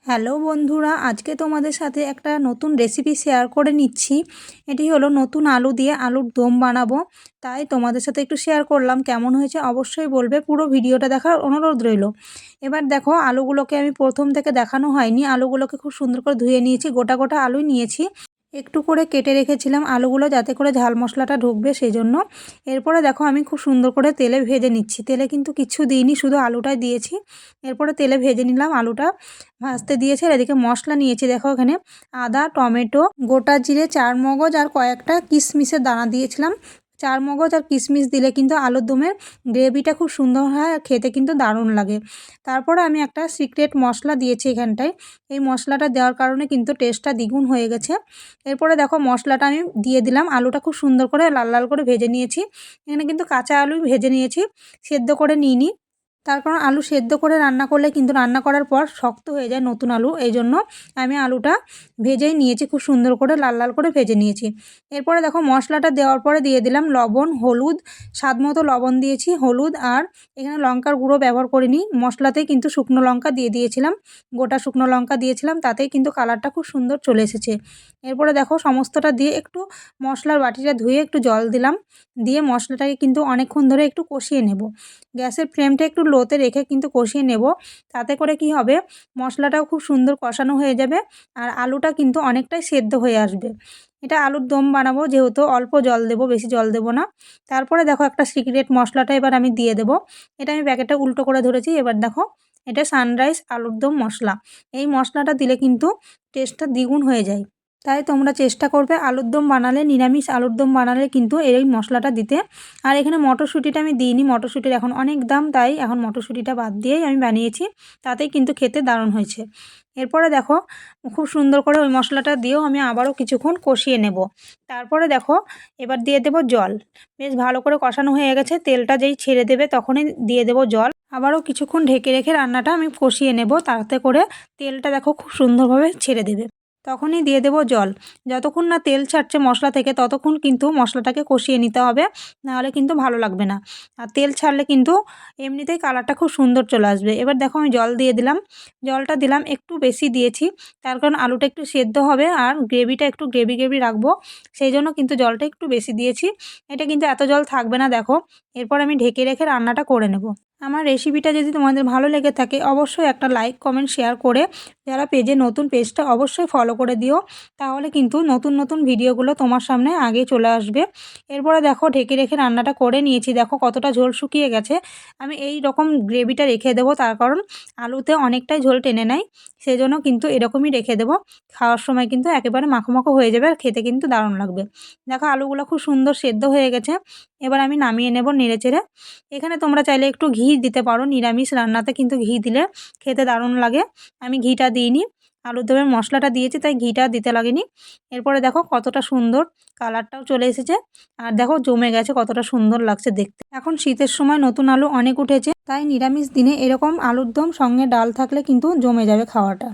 Hello বন্ধুরা, আজকে তোমাদের সাথে একটা নতুন রেসিপি শেয়ার করে নিচ্ছি। এটি হলো নতুন আলু দিয়ে আলুর দম বানাবো, তাই তোমাদের সাথে একটু শেয়ার করলাম। কেমন হয়েছে অবশ্যই বলবে, পুরো ভিডিওটা দেখার অনুরোধ রইল। এবার দেখো, আলুগুলোকে আমি প্রথম থেকে দেখানো হয়নি, আলুগুলোকে খুব সুন্দর করে ধুয়ে নিয়েছি। গোটা গোটা আলুই নিয়েছি, একটু করে কেটে রেখেছিলাম আলুগুলো যাতে করে ঝাল মশলাটা ঢুকবে সেই জন্য। এরপরে দেখো, আমি খুব সুন্দর করে তেলে ভেজে নিচ্ছি। তেলে কিন্তু কিছু দিইনি, শুধু আলুটাই দিয়েছি। এরপরে তেলে ভেজে নিলাম, আলুটা ভাজতে দিয়েছি। আর এদিকে মশলা নিয়েছি, দেখো এখানে আদা, টমেটো, গোটা জিরে, চারমগজ আর কয়েকটা কিশমিশের দানা দিয়েছিলাম। চারমগজ আর কিশমিশ দিলে কিন্তু আলুর দমের গ্রেভিটা খুব সুন্দর হয় আর খেতে কিন্তু দারুণ লাগে। তারপরে আমি একটা সিক্রেট মশলা দিয়েছি এখানটায়। এই মশলাটা দেওয়ার কারণে কিন্তু টেস্টটা দ্বিগুণ হয়ে গেছে। এরপরে দেখো, মশলাটা আমি দিয়ে দিলাম। আলুটা খুব সুন্দর করে লাল লাল করে ভেজে নিয়েছি। এখানে কিন্তু কাঁচা আলুই ভেজে নিয়েছি, সেদ্ধ করে নিইনি। তার কারণ আলু সেদ্ধ করে রান্না করলে কিন্তু রান্না করার পর শক্ত হয়ে যায় নতুন আলু, এই জন্য আমি আলুটা ভেজেই নিয়েছি, খুব সুন্দর করে লাল লাল করে ভেজে নিয়েছি। এরপরে দেখো, মশলাটা দেওয়ার পরে দিয়ে দিলাম লবণ, হলুদ, স্বাদ মতো লবণ দিয়েছি, হলুদ। আর এখানে লঙ্কার গুঁড়ো ব্যবহার করিনি, মশলাতেই কিন্তু শুকনো লঙ্কা দিয়ে দিয়েছিলাম, গোটা শুকনো লঙ্কা দিয়েছিলাম, তাতেই কিন্তু কালারটা খুব সুন্দর চলে এসেছে। এরপরে দেখো, সমস্তটা দিয়ে একটু মশলার বাটিটা ধুয়ে একটু জল দিলাম, দিয়ে মশলাটাকে কিন্তু অনেকক্ষণ ধরে একটু কষিয়ে নেব। গ্যাসের ফ্লেমটা একটু লোতে রেখে কিন্তু কষিয়ে নেব। তাতে করে কি হবে, মশলাটাও খুব সুন্দর কষানো হয়ে যাবে আর আলুটা কিন্তু অনেকটাই সেদ্ধ হয়ে আসবে। এটা আলুর দম বানাবো যেহেতু, অল্প জল দেব, বেশি জল দেব না। তারপরে দেখো, একটা সিক্রেট মশলাটা এবার আমি দিয়ে দেব। এটা আমি প্যাকেটটা উল্টো করে ধরেছি। এবার দেখো, এটা সানরাইজ আলুর দম মশলা। এই মশলাটা দিলে কিন্তু টেস্টটা দ্বিগুণ হয়ে যায়। তাই তোমরা চেষ্টা করবে আলুর দম বানালে, নিরামিষ আলুর দম বানালে কিন্তু এই মশলাটা দিতে। আর এখানে মটরশুঁটিটা আমি দিইনি, মটরশুঁটির এখন অনেক দাম, তাই এখন মটরশুঁটিটা বাদ দিয়েই আমি বানিয়েছি। তাতেই কিন্তু খেতে দারুণ হয়েছে। এরপরে দেখো, খুব সুন্দর করে ওই মশলাটা দিয়েও আমি আবারও কিছুক্ষণ কষিয়ে নেব। তারপরে দেখো, এবার দিয়ে দেব জল। বেশ ভালো করে কষানো হয়ে গেছে, তেলটা যেই ছেড়ে দেবে তখনই দিয়ে দেব জল। আবারও কিছুক্ষণ ঢেকে রেখে রান্নাটা আমি কষিয়ে নেব, তাতে করে তেলটা দেখো খুব সুন্দরভাবে ছেড়ে দেবে। তখনই দিয়ে দেব জল। যতক্ষণ না তেল ছাড়ছে মশলা থেকে ততক্ষণ কিন্তু মশলাটাকে কষিয়ে নিতে হবে, নাহলে কিন্তু ভালো লাগবে না। আর তেল ছাড়লে কিন্তু এমনিতেই কালারটা খুব সুন্দর চলে আসবে। এবার দেখো, আমি জল দিয়ে দিলাম। জলটা দিলাম একটু বেশি দিয়েছি, তার কারণ আলুটা একটু সেদ্ধ হবে আর গ্রেভিটা একটু গ্রেভি গ্রেভি রাখবো, সেই জন্য কিন্তু জলটা একটু বেশি দিয়েছি। এটা কিন্তু এত জল থাকবে না দেখো। এরপর আমি ঢেকে রেখে রান্নাটা করে নেব। আমার রেসিপিটা যদি তোমাদের ভালো লেগে থাকে অবশ্যই একটা লাইক, কমেন্ট, শেয়ার করে যারা পেজে নতুন, পেজটা অবশ্যই ফলো করে দিও, তাহলে কিন্তু নতুন নতুন ভিডিওগুলো তোমার সামনে আগে চলে আসবে। এরপরে দেখো, ঢেকে রেখে রান্নাটা করে নিয়েছি। দেখো কতটা ঝোল শুকিয়ে গেছে। আমি এই রকম গ্রেভিটা রেখে দেবো, তার কারণ আলুতে অনেকটাই ঝোল টেনে নেয়, সেজন্য কিন্তু এরকমই রেখে দেবো। খাওয়ার সময় কিন্তু একেবারে মাখো মাখো হয়ে যাবে আর খেতে কিন্তু দারুণ লাগবে। দেখো, আলুগুলো খুব সুন্দর সেদ্ধ হয়ে গেছে। এবার আমি নামিয়ে নেব নেড়েচেড়ে। এখানে তোমরা চাইলে একটু ঘি দিতে পারো, নিরামিষ রান্নাতে কিন্তু ঘি দিলে খেতে দারুণ লাগে। আমি ঘিটা দিইনি, আলুর দমের মশলাটা দিয়েছি তাই ঘিটা দিতে লাগেনি। এরপরে দেখো কতটা সুন্দর কালারটাও চলে এসেছে, আর দেখো জমে গেছে, কতটা সুন্দর লাগছে দেখতে। এখন শীতের সময় নতুন আলু অনেক উঠেছে, তাই নিরামিষ দিনে এরকম আলুর দম সঙ্গে ডাল থাকলে কিন্তু জমে যাবে খাওয়াটা।